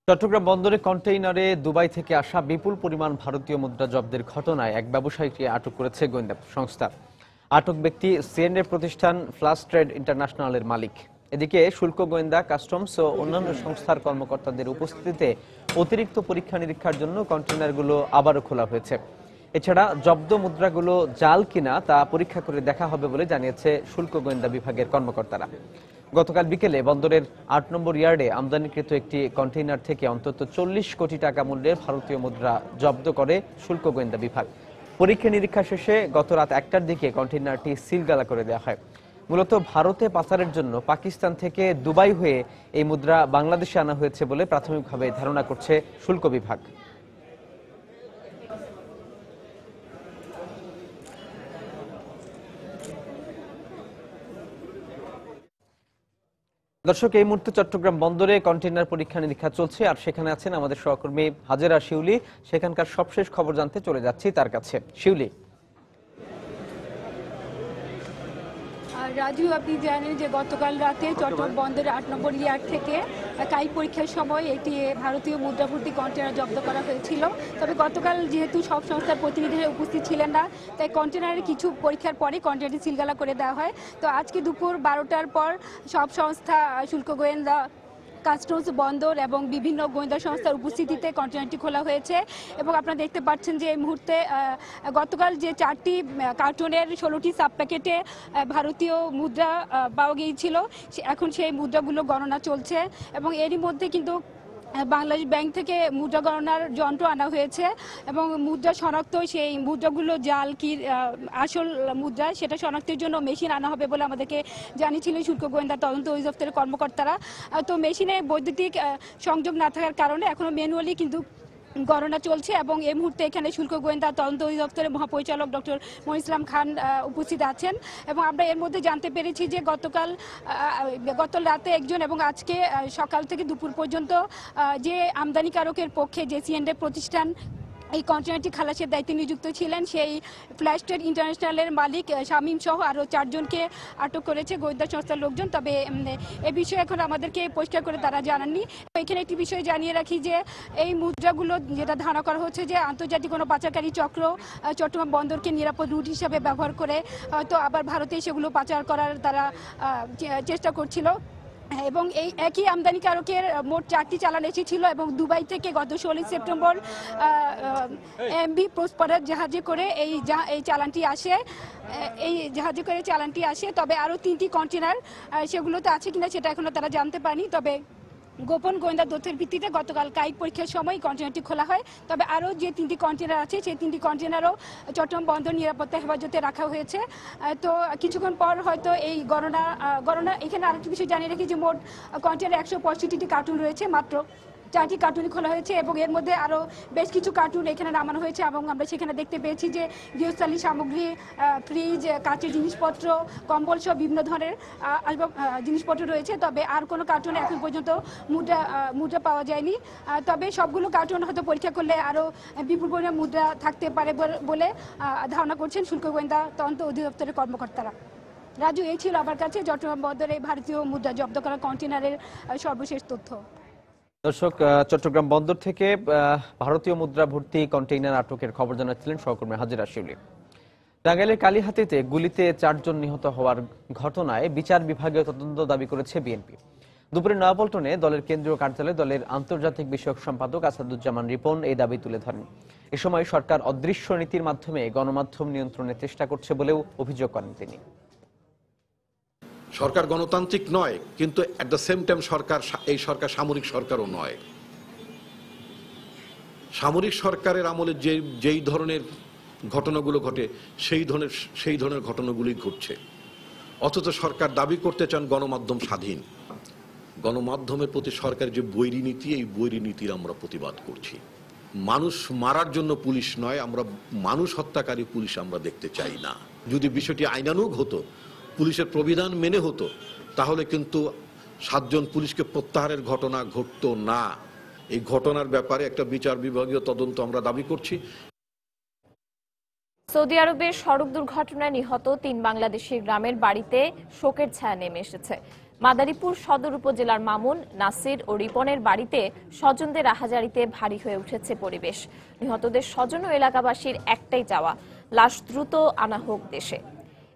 চট্টগ্রাম বন্দরে কন্টেইনারে দুবাই থেকে আসা বিপুল পরিমাণ ভারতীয় মুদ্রা জব্দের ঘটনায় এক ব্যবসায়ীকে আটক করেছে গোয়েন্দা সংস্থা। আটক ব্যক্তি সিএনএ প্রতিষ্ঠান ফ্লাশ ট্রেড ইন্টারন্যাশনালের মালিক। এদিকে শুল্ক গোয়েন্দা, কাস্টমস ও অন্যান্য সংস্থার কর্মকর্তাদের উপস্থিতিতে অতিরিক্ত পরীক্ষা নিরীক্ষার জন্য কন্টেইনারগুলো আবারও খোলা হয়েছে। এছাড়া জব্দ মুদ্রাগুলো জাল কিনা তা পরীক্ষা করে দেখা হবে বলে জানিয়েছে শুল্ক গোয়েন্দা বিভাগের কর্মকর্তারা। গতকাল বিকেলে বন্দরের ৮ নম্বর ইয়ার্ডে আমদানিকৃত একটি কন্টেইনার থেকে অন্তত ৪০ কোটি টাকা মূল্যের ভারতীয় মুদ্রা জব্দ করে শুল্ক গোয়েন্দা বিভাগ। পরীক্ষা নিরীক্ষা শেষে গত রাত ১টার দিকে কন্টেইনারটি সিলগালা করে দেওয়া হয়। মূলত ভারতে পাচারের জন্য পাকিস্তান থেকে দুবাই হয়ে এই মুদ্রা বাংলাদেশে আনা হয়েছে বলে প্রাথমিকভাবে ধারণা করছে শুল্ক বিভাগ। দর্শক, এই মুহূর্তে চট্টগ্রাম বন্দরে কন্টেইনার পরীক্ষা নিরীক্ষা চলছে, আর সেখানে আছেন আমাদের সহকর্মী হাজেরা শিউলি। সেখানকার সবশেষ খবর জানতে চলে যাচ্ছি তার কাছে। শিউলি। রাজু, আপনি জানেন যে গতকাল রাতে চট্টগ্রাম বন্দরের ৮ নম্বর ইয়ার্ড থেকে কাই পরীক্ষার সময় একটি ভারতীয় মুদ্রাভর্তি কন্টেনার জব্দ করা হয়েছিল। তবে গতকাল যেহেতু সব সংস্থার প্রতিনিধিরা উপস্থিত ছিলেন না, তাই কন্টেনারের কিছু পরীক্ষার পরে কন্টেনারটি সিলগালা করে দেওয়া হয়। তো আজকে দুপুর ১২টার পর সব সংস্থা, শুল্ক গোয়েন্দা, কাস্টমস, বন্দর এবং বিভিন্ন গোয়েন্দা সংস্থার উপস্থিতিতে কন্টেনারটি খোলা হয়েছে। এবং আপনারা দেখতে পাচ্ছেন যে এই মুহূর্তে গতকাল যে 4টি কার্টুনের 16টি সাব প্যাকেটে ভারতীয় মুদ্রা পাওয়া গিয়েছিল, এখন সেই মুদ্রাগুলো গণনা চলছে। এবং এরই মধ্যে কিন্তু বাংলাদেশ ব্যাংক থেকে মুদ্রা গণনার যন্ত্র আনা হয়েছে এবং মুদ্রা শনাক্ত, সেই মুদ্রাগুলো জাল কি আসল মুদ্রা সেটা শনাক্তের জন্য মেশিন আনা হবে বলে আমাদেরকে জানিয়েছিলেন শুল্ক গোয়েন্দা তদন্ত অধিদপ্তরের কর্মকর্তারা। তো মেশিনে বৈদ্যুতিক সংযোগ না থাকার কারণে এখনো ম্যানুয়ালি কিন্তু গণনা চলছে। এবং এই মুহূর্তে এখানে শুল্ক গোয়েন্দা তদন্ত অধিদপ্তরের মহাপরিচালক ডক্টর মনির ইসলাম খান উপস্থিত আছেন। এবং আমরা এর মধ্যে জানতে পেরেছি যে গত রাতে একজন এবং আজকে সকাল থেকে দুপুর পর্যন্ত যে আমদানিকারকের পক্ষে যে সিএনএ প্রতিষ্ঠান এই কন্টেনারটি খালাসের দায়িত্বে নিযুক্ত ছিলেন, সেই ফ্ল্যাশ ট্রেড ইন্টারন্যাশনালের মালিক শামীম সহ আরও 4 জনকে আটক করেছে গোয়েন্দা সংস্থার লোকজন। তবে এ বিষয়ে এখন আমাদেরকে পরিষ্কার করে তারা জানাননি। এখানে একটি বিষয় জানিয়ে রাখি যে এই মুদ্রাগুলো যেটা ধারণা করা হচ্ছে যে আন্তর্জাতিক কোনো পাচারকারী চক্র চট্টগ্রাম বন্দরকে নিরাপদ রুট হিসাবে ব্যবহার করে তো আবার ভারতে সেগুলো পাচার করার তারা চেষ্টা করছিল। এবং এই একই আমদানিকারকের মোট 4টি চালান এসেছিল এবং দুবাই থেকে গত 16 সেপ্টেম্বর এমভি প্রসপারাস জাহাজে করে এই চালানটি আসে। তবে আরও 3টি কন্টেনার সেগুলোতে আছে কিনা সেটা এখনো তারা জানতে পারেনি। তবে গোপন গোয়েন্দা তথ্যের ভিত্তিতে গতকাল কাই পরীক্ষার সময় কন্টেনারটি খোলা হয়। তবে আরও যে 3টি কন্টেনার আছে সেই 3টি কন্টেনারও চট্টগ্রাম বন্দর নিরাপত্তা হেফাজতে রাখা হয়েছে। তো কিছুক্ষণ পর হয়তো এই গণনা এখানে আরেকটি বিষয় জানিয়ে রাখি যে মোট কন্টেনারে 165টি কার্টুন রয়েছে, মাত্র 4টি কার্টুনই খোলা হয়েছে এবং এর মধ্যে আরও বেশ কিছু কার্টুন এখানে নামানো হয়েছে। এবং আমরা সেখানে দেখতে পেয়েছি যে গৃহস্থালী সামগ্রী, ফ্রিজ, কাঁচের জিনিসপত্র, কম্বল সহ বিভিন্ন ধরনের আসবাব জিনিসপত্র রয়েছে। তবে আর কোনো কার্টুনে এখন পর্যন্ত মুদ্রা পাওয়া যায়নি। তবে সবগুলো কার্টুন হয়তো পরীক্ষা করলে আরও বিপুল পরিমাণ মুদ্রা থাকতে পারে বলে ধারণা করছেন শুল্ক গোয়েন্দা তদন্ত অধিদপ্তরের কর্মকর্তারা। রাজু, এই ছিল আমার কাছে চট্টগ্রাম বন্দরে ভারতীয় মুদ্রা জব্দ করা কন্টেনারের সর্বশেষ তথ্য। দর্শক, চট্টগ্রাম বন্দর থেকে ভারতীয় মুদ্রা ভর্তি কন্টেইনার আটকের খবর জানাচ্ছিলেন সহকর্মী হাজেরা শিউলি। টাঙ্গাইলের কালীহাতিতে গুলিতে 4 জন নিহত হওয়ার ঘটনায় বিচার বিভাগীয় তদন্ত দাবি করেছে বিএনপি। দুপুরে নয়াপল্টনে দলের কেন্দ্রীয় কার্যালয়ে দলের আন্তর্জাতিক বিষয়ক সম্পাদক আসাদুজ্জামান রিপন এই দাবি তুলে ধরেন। এ সময় সরকার অদৃশ্য নীতির মাধ্যমে গণমাধ্যম নিয়ন্ত্রণের চেষ্টা করছে বলেও অভিযোগ করেন তিনি। সরকার গণতান্ত্রিক নয়, কিন্তু এট দ্য সেম টাইম এই সরকার সামরিক সরকারও নয়। সামরিক সরকারের আমলে যেই ধরনের ঘটনাগুলো ঘটে সেই ধরনের ঘটনাগুলোই ঘটছে। অথচ সরকার দাবি করতে চান গণমাধ্যম স্বাধীন। গণমাধ্যমের প্রতি সরকারের যে বৈরী নীতি, এই বৈরী নীতির আমরা প্রতিবাদ করছি। মানুষ মারার জন্য পুলিশ নয়, আমরা মানুষ হত্যাকারী পুলিশ আমরা দেখতে চাই না। যদি বিষয়টি আইনানুগ হতো, পুলিশের প্রবিধান মেনে হতো, তাহলে কিন্তু 7 জন পুলিশকে প্রত্যাহারের ঘটনা ঘটতো না। এই ঘটনার ব্যাপারে একটা বিচার বিভাগীয় তদন্ত আমরা দাবি করছি। সৌদি আরবের সড়ক দুর্ঘটনায় নিহত 3 বাংলাদেশি গ্রামের বাড়িতে শোকের ছায়া নেমে এসেছে। মাদারীপুর সদর উপজেলার মামুন, নাসির ও রিপনের বাড়িতে স্বজনদের আহাজারিতে ভারী হয়ে উঠেছে পরিবেশ। নিহতদের স্বজন ও এলাকাবাসীর একটাই চাওয়া, লাশ দ্রুত আনা হোক দেশে।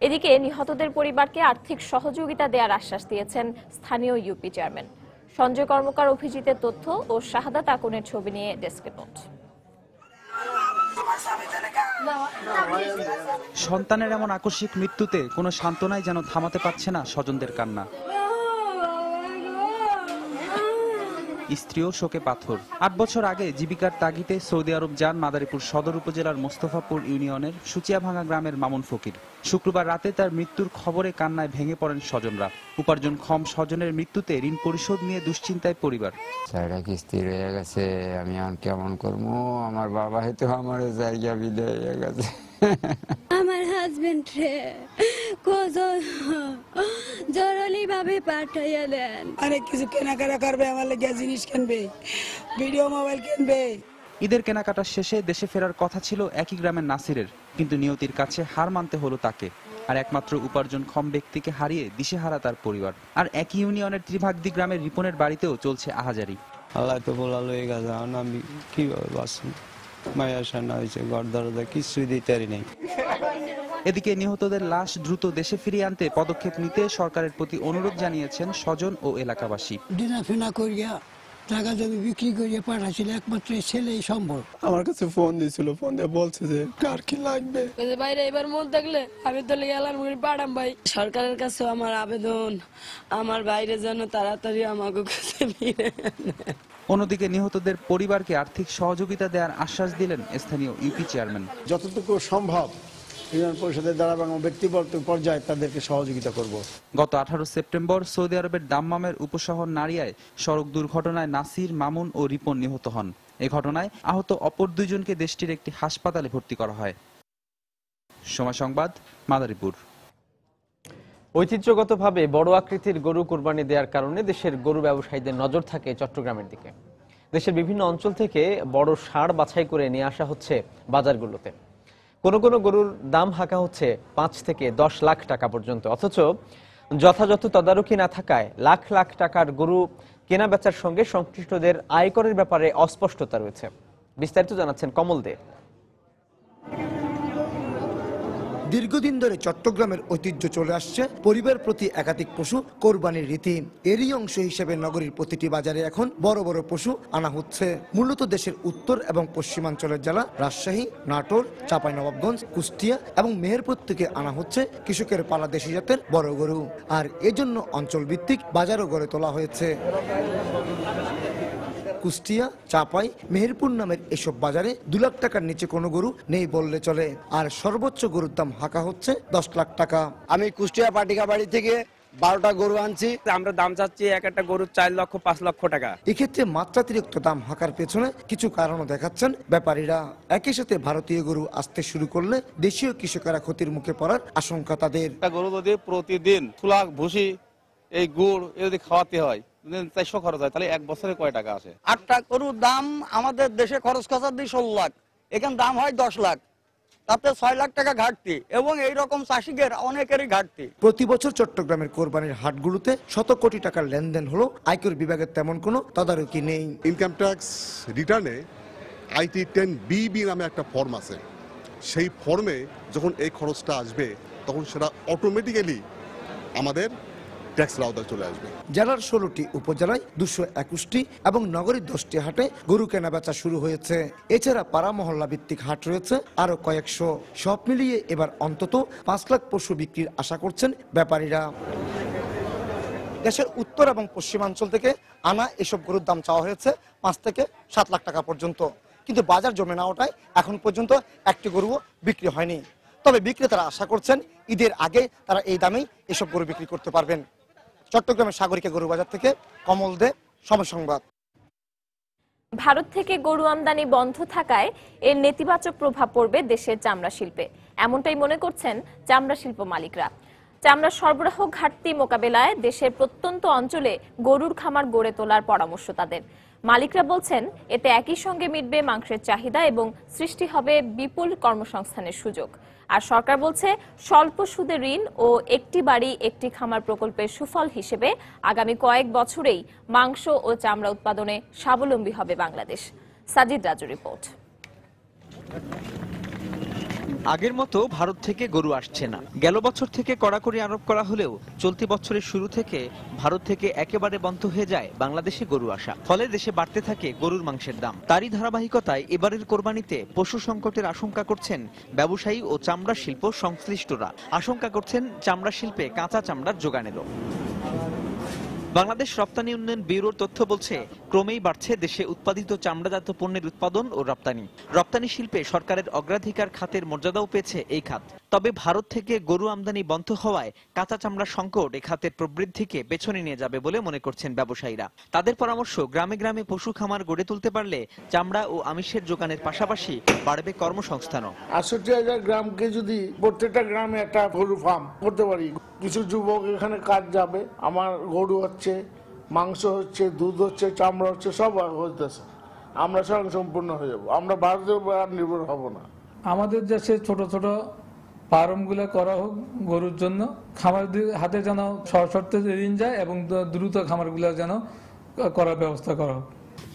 এদিকে নিহতদের পরিবারকে আর্থিক সহযোগিতা দেওয়ার আশ্বাস দিয়েছেন স্থানীয় ইউপি চেয়ারম্যান। সঞ্জয় কর্মকার, অভিজিতের তথ্য ও শাহাদাত আকুনের ছবি নিয়ে ডেস্ক রিপোর্ট। সন্তানের এমন আকস্মিক মৃত্যুতে কোনো সান্ত্বনাই যেন থামাতে পারছে না স্বজনদের কান্না। স্ত্রীও শোকে পাথর। ৮ বছর আগে জীবিকার তাগিদে সৌদি আরব যান মাদারীপুর সদর উপজেলার মোস্তফাপুর ইউনিয়নের সুচিয়াভাঙ্গা গ্রামের মামুন ফকির। শুক্রবার রাতে তার মৃত্যুর খবরে কান্নায় ভেঙে পড়েন স্বজনরা। উপার্জনক্ষম স্বজনের মৃত্যুতে ঋণ পরিশোধ নিয়ে দুশ্চিন্তায় পরিবার। চারটা কিস্তি রয়ে গেছে, আমি আর কেমন করবো? আমার বাবা হয়তো আমার জায়গা বিদায় হয়ে গেছে। আমার হাজবেন্ড জরুরি ভাবে পাঠাইয়া দেন। অনেক কিছু কেনাকাটা করবে, আমার লেগে জিনিস কিনবে, ভিডিও মোবাইল কিনবে। ঈদের কেনাকাটার শেষে দেশে ফেরার কথা ছিল একই গ্রামের নাসিরের, কিন্তু নিয়তির কাছে হার মানতে হলো তাকে। আর একমাত্র উপার্জনক্ষম ব্যক্তিকে হারিয়ে দিশেহারা তার পরিবার। আর একই ইউনিয়নের ত্রিভাগদি গ্রামের রিপনের বাড়িতেও চলছে আহাজারি। আল্লাহ তো বলা লয়ে গেছে, আমি কিভাবে বাঁচবো? মায়া সান্না হয়েছে, ঘর দরজা কিছুই দিতে পারি নাই। এদিকে নিহতদের লাশ দ্রুত দেশে ফিরিয়ে আনতে পদক্ষেপ নিতে সরকারের প্রতি অনুরোধ জানিয়েছেন স্বজন ও এলাকাবাসী। ডিনাফিনা করিয়া টাকা জমি বিক্রি করিয়া পাঠাচ্ছিল, একমাত্র ছেলেই সম্ভব। আমার কাছে ফোন দিয়েছিল, ফোন দিয়ে বলছে যে কার কি লাগবে। বাইরে এবার মন থাকলে আমি তো গেলাম পাঠাম ভাই। সরকারের কাছে আমার আবেদন, আমার বাইরে যেন তাড়াতাড়ি আমাকে কাছে ফিরে। অন্যদিকে নিহতদের পরিবারকে আর্থিক সহযোগিতা দেওয়ার আশ্বাস দিলেন স্থানীয় ইউপি চেয়ারম্যান। যতটুকু সম্ভব ইউনিয়ন পরিষদের দ্বারা এবং ব্যক্তিগত পর্যায়ে তাদেরকে সহযোগিতা করব। গত 18 সেপ্টেম্বর সৌদি আরবের দাম্মামের উপশহর নারিয়ায় সড়ক দুর্ঘটনায় নাসির, মামুন ও রিপন নিহত হন। এই ঘটনায় আহত অপর দুইজনকে দেশটির একটি হাসপাতালে ভর্তি করা হয়। সময় সংবাদ, মাদারীপুর। ঐতিহ্যগতভাবে বড় আকৃতির গরু কুরবানি দেওয়ার কারণে দেশের গরু ব্যবসায়ীদের নজর থাকে চট্টগ্রামের দিকে। দেশের বিভিন্ন অঞ্চল থেকে বড় ষাঁড় বাছাই করে নিয়ে আসা হচ্ছে বাজারগুলোতে। কোনো কোনো গরুর দাম হাঁকা হচ্ছে 5 থেকে 10 লাখ টাকা পর্যন্ত, অথচ যথাযথ তদারকি না থাকায় লাখ লাখ টাকার গরু কেনা বেচার সঙ্গে সংশ্লিষ্টদের আয়করের ব্যাপারে অস্পষ্টতা রয়েছে। বিস্তারিত জানাচ্ছেন কমল দে। দীর্ঘদিন ধরে চট্টগ্রামের ঐতিহ্য চলে আসছে পরিবার প্রতি একাধিক পশু কোরবানির রীতি। এরই অংশ হিসেবে নগরীর প্রতিটি বাজারে এখন বড় বড় পশু আনা হচ্ছে। মূলত দেশের উত্তর এবং পশ্চিমাঞ্চলের জেলা রাজশাহী, নাটোর, চাঁপাইনবাবগঞ্জ, কুষ্টিয়া এবং মেহেরপুর থেকে আনা হচ্ছে কৃষকের পালা দেশি জাতের বড় গরু। আর এজন্য অঞ্চলভিত্তিক বাজারও গড়ে তোলা হয়েছে। কুষ্টিয়া, চাপাই, মেহেরপুর নামের এসব বাজারে 2 লাখ টাকার নিচে কোনো গরু নেই বললে চলে। আর সর্বোচ্চ গরুর দাম হাঁকা হচ্ছে 10 লাখ টাকা। আমি কুষ্টিয়া পাটিকা বাড়ি থেকে 12টা গরু আনছি। আমরা দাম চাচ্ছি এক একটা গরুর 4 লক্ষ 5 লক্ষ টাকা। এক্ষেত্রে মাত্রাতিরিক্ত দাম হাঁকার পেছনে কিছু কারণও দেখাচ্ছেন ব্যাপারীরা। একই সাথে ভারতীয় গরু আসতে শুরু করলে দেশীয় কৃষকেরা ক্ষতির মুখে পড়ার আশঙ্কা তাদের। গরু যদি প্রতিদিন তুলা ভুসি এই গুড় যদি খাওয়াতে হয় 400 খরচ হয়, তাহলে এক বছরে কয় টাকা আসে? 8টা গরুর দাম আমাদের দেশে খরচ খরচা দিয়ে 16 লাখ, এখানে দাম হয় 10 লাখ, তাতে 6 লাখ টাকা ঘাটতি এবং এইরকম চাষিদের অনেকেরই ঘাটতি। প্রতি বছর চট্টগ্রামের কোরবানির হাটগুলোতে শত কোটি টাকার লেনদেন হলো, আয়কর বিভাগের তেমন কোনো তদারকি নেই। ইনকাম ট্যাক্স রিটার্নে আইটি 10BB নামে একটা ফর্ম আছে। সেই ফর্মে যখন এই খরচটা আসবে তখন সেটা অটোমেটিক্যালি আমাদের ট্যাক্সের আওতায় চলে আসবে। জেলার 16টি উপজেলায় 221টি এবং নগরীর 10টি হাটে গরু কেনা বেচা শুরু হয়েছে। এছাড়া পাড়া মহল্লা ভিত্তিক হাট রয়েছে আরো কয়েকশো। সব মিলিয়ে এবার অন্তত 5 লাখ পশু বিক্রির আশা করছেন ব্যাপারীরা। দেশের উত্তর এবং পশ্চিমাঞ্চল থেকে আনা এসব গরুর দাম চাওয়া হয়েছে 5 থেকে 7 লাখ টাকা পর্যন্ত, কিন্তু বাজার জমে না ওঠায় এখন পর্যন্ত একটি গরুও বিক্রি হয়নি। তবে বিক্রেতারা আশা করছেন ঈদের আগে তারা এই দামেই এসব গরু বিক্রি করতে পারবেন। চট্টগ্রামের সাগরিকা গরু বাজার থেকে কমল দে, সময় সংবাদ। ভারত থেকে গরু আমদানি বন্ধ থাকায় এর নেতিবাচক প্রভাব পড়বে দেশের চামড়া শিল্পে, এমনটাই মনে করছেন চামড়া শিল্প মালিকরা। চামড়া সরবরাহ ঘাটতি মোকাবেলায় দেশের প্রত্যন্ত অঞ্চলে গরুর খামার গড়ে তোলার পরামর্শ তাদের। মালিকরা বলছেন এতে একই সঙ্গে মিটবে মাংসের চাহিদা এবং সৃষ্টি হবে বিপুল কর্মসংস্থানের সুযোগ। আর সরকার বলছে স্বল্প সুদে ঋণ ও একটি বাড়ি একটি খামার প্রকল্পের সুফল হিসেবে আগামী কয়েক বছরেই মাংস ও চামড়া উৎপাদনে স্বাবলম্বী হবে বাংলাদেশ। সাজিদ রাজু রিপোর্ট। আগের মতো ভারত থেকে গরু আসছে না। গেল বছর থেকে কড়াকড়ি আরোপ করা হলেও চলতি বছরের শুরু থেকে ভারত থেকে একেবারে বন্ধ হয়ে যায় বাংলাদেশে গরু আসা। ফলে দেশে বাড়তে থাকে গরুর মাংসের দাম। তারই ধারাবাহিকতায় এবারের কোরবানিতে পশু সংকটের আশঙ্কা করছেন ব্যবসায়ী ও চামড়া শিল্প সংশ্লিষ্টরা। আশঙ্কা করছেন চামড়া শিল্পে কাঁচা চামড়ার যোগানেরও। বাংলাদেশ রপ্তানি উন্নয়ন ব্যুরোর তথ্য বলছে, ক্রমেই বাড়ছে দেশে উৎপাদিত চামড়াজাত পণ্যের উৎপাদন ও রপ্তানি। রপ্তানি শিল্পে সরকারের অগ্রাধিকার খাতের মর্যাদাও পেয়েছে এই খাত। তবে ভারত থেকে গরু আমদানি বন্ধ হওয়ায় কাঁচা চামড়ার সংকট এই খাতের প্রবৃদ্ধিকে পেছনে নিয়ে যাবে বলে মনে করছেন ব্যবসায়ীরা। তাদের পরামর্শ, গ্রামে গ্রামে পশু খামার গড়ে তুলতে পারলে চামড়া ও আমিষের যোগানের পাশাপাশি বাড়বে কর্মসংস্থানও। 68,000 গ্রামকে যদি প্রত্যেকটা গ্রামে একটা গরু ফার্ম করতে পারি, কিছু যুবক এখানে কাজ যাবে, আমার গরু হচ্ছে, মাংস হচ্ছে, দুধ হচ্ছে, চামড়া হচ্ছে, সব হইতেছে, আমরা স্বয়ংসম্পূর্ণ হয়ে যাবো। আমরা ভারতের উপর আর নির্ভর হব না। আমাদের দেশে ছোট ছোট ফার্মগুলো করা হোক গরুর জন্য, খামার হাতে যেন সশর্তে ঋণ যায় এবং দ্রুত খামারগুলো যেন করার ব্যবস্থা করা হোক।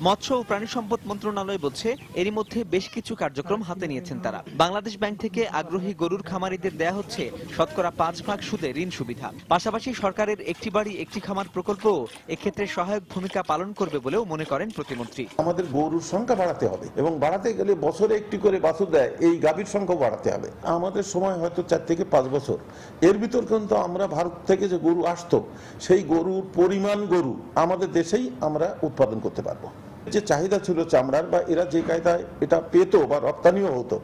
মৎস্য ও প্রাণী সম্পদ মন্ত্রণালয় বলছে, এরই মধ্যে বেশ কিছু কার্যক্রম হাতে নিয়েছেন তারা। বাংলাদেশ ব্যাংক থেকে আগ্রহী গরুর খামারিদের দেয়া হচ্ছে শতকরা 5% সুদে ঋণ সুবিধা। পাশাপাশি সরকারের একটি বাড়ি একটি খামার প্রকল্পও এক্ষেত্রে সহায়ক ভূমিকা পালন করবে বলেও মনে করেন প্রতিমন্ত্রী। আমাদের গরুর সংখ্যা বাড়াতে হবে এবং বাড়াতে গেলে বছরে একটি করে বাছুর দেয়, এই গাভীর সংখ্যা বাড়াতে হবে। আমাদের সময় হয়তো 4 থেকে 5 বছর, এর ভিতর কিন্তু আমরা ভারত থেকে যে গরু আসতো সেই গরুর পরিমাণ গরু আমাদের দেশেই আমরা উৎপাদন করতে পারবো। যে চাহিদা ছিল চামড়ার বা এরা যে কায়দায় এটা পেত বা রপ্তানিও হতো,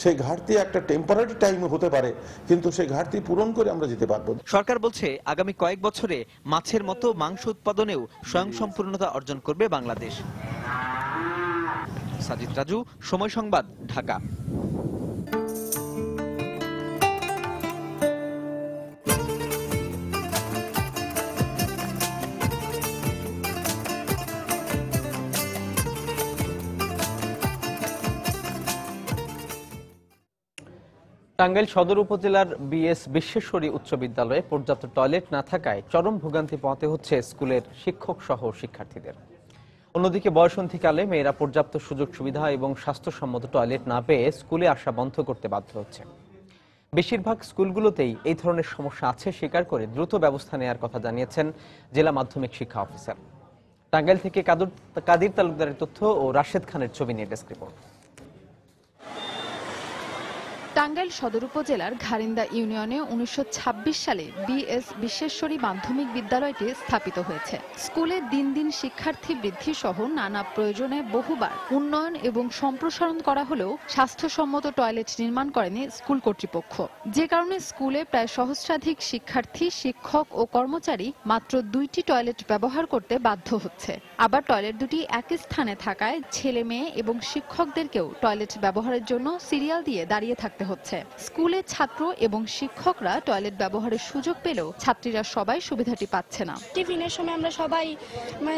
সেই ঘাটতি একটা টেম্পোরারি টাইমে হতে পারে, কিন্তু সেই ঘাটতি পূরণ করে আমরা যেতে পারবো। সরকার বলছে, আগামী কয়েক বছরে মাছের মতো মাংস উৎপাদনেও স্বয়ংসম্পূর্ণতা অর্জন করবে বাংলাদেশ। সাজিদ রাজু, সময় সংবাদ, ঢাকা। টাঙ্গাইল সদর উপজেলার বিএস বিশ্বেশ্বরী উচ্চ বিদ্যালয়ে পর্যাপ্ত টয়লেট না থাকায় চরম ভোগান্তি পোহাতে হচ্ছে স্কুলের শিক্ষক সহ শিক্ষার্থীদের। অন্যদিকে বয়সন্ধিকালে মেয়েরা পর্যাপ্ত সুযোগ সুবিধা এবং স্বাস্থ্যসম্মত টয়লেট না পেয়ে স্কুলে আসা বন্ধ করতে বাধ্য হচ্ছে। বেশিরভাগ স্কুলগুলোতেই এই ধরনের সমস্যা আছে স্বীকার করে দ্রুত ব্যবস্থা নেওয়ার কথা জানিয়েছেন জেলা মাধ্যমিক শিক্ষা অফিসার। টাঙ্গাইল থেকে কাদির তালুকদারের তথ্য ও রাশেদ খানের ছবি নিয়ে ডেস্ক রিপোর্ট। টাঙ্গাইল সদর উপজেলার ঘারিন্দা ইউনিয়নে 1926 সালে বিএস বিশ্বেশ্বরী মাধ্যমিক বিদ্যালয়টি স্থাপিত হয়েছে। স্কুলে দিন দিন শিক্ষার্থী বৃদ্ধি সহ নানা প্রয়োজনে বহুবার উন্নয়ন এবং সম্প্রসারণ করা হলেও স্বাস্থ্যসম্মত টয়লেট নির্মাণ করেনি স্কুল কর্তৃপক্ষ, যে কারণে স্কুলে প্রায় সহস্রাধিক শিক্ষার্থী, শিক্ষক ও কর্মচারী মাত্র 2টি টয়লেট ব্যবহার করতে বাধ্য হচ্ছে। আবার টয়লেট দুটি একই স্থানে থাকায় ছেলে মেয়ে এবং শিক্ষকদেরকেও টয়লেট ব্যবহারের জন্য সিরিয়াল দিয়ে দাঁড়িয়ে থাকতে হচ্ছে। স্কুলে ছাত্র এবং শিক্ষকরা টয়লেট ব্যবহারের সুযোগ পেলেও ছাত্রীরা সবাই সুবিধাটি পাচ্ছে না। টিফিনের সময় আমরা সবাই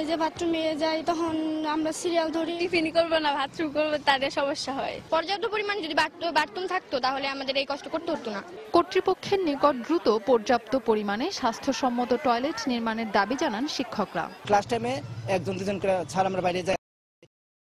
যে বাথরুমে যাই, তখন আমরা সিরিয়াল ধরি, টিফিন করবো না বাথরুম করবো, তাদের সমস্যা হয়। পর্যাপ্ত পরিমাণে যদি বাথরুম থাকতো তাহলে আমাদের এই কষ্ট করতে হতো না। কর্তৃপক্ষের নিকট দ্রুত পর্যাপ্ত পরিমাণে স্বাস্থ্যসম্মত টয়লেট নির্মাণের দাবি জানান শিক্ষকরা। ক্লাস টাইমে 1-2 জন করে স্যার আমরা বাইরে যাই,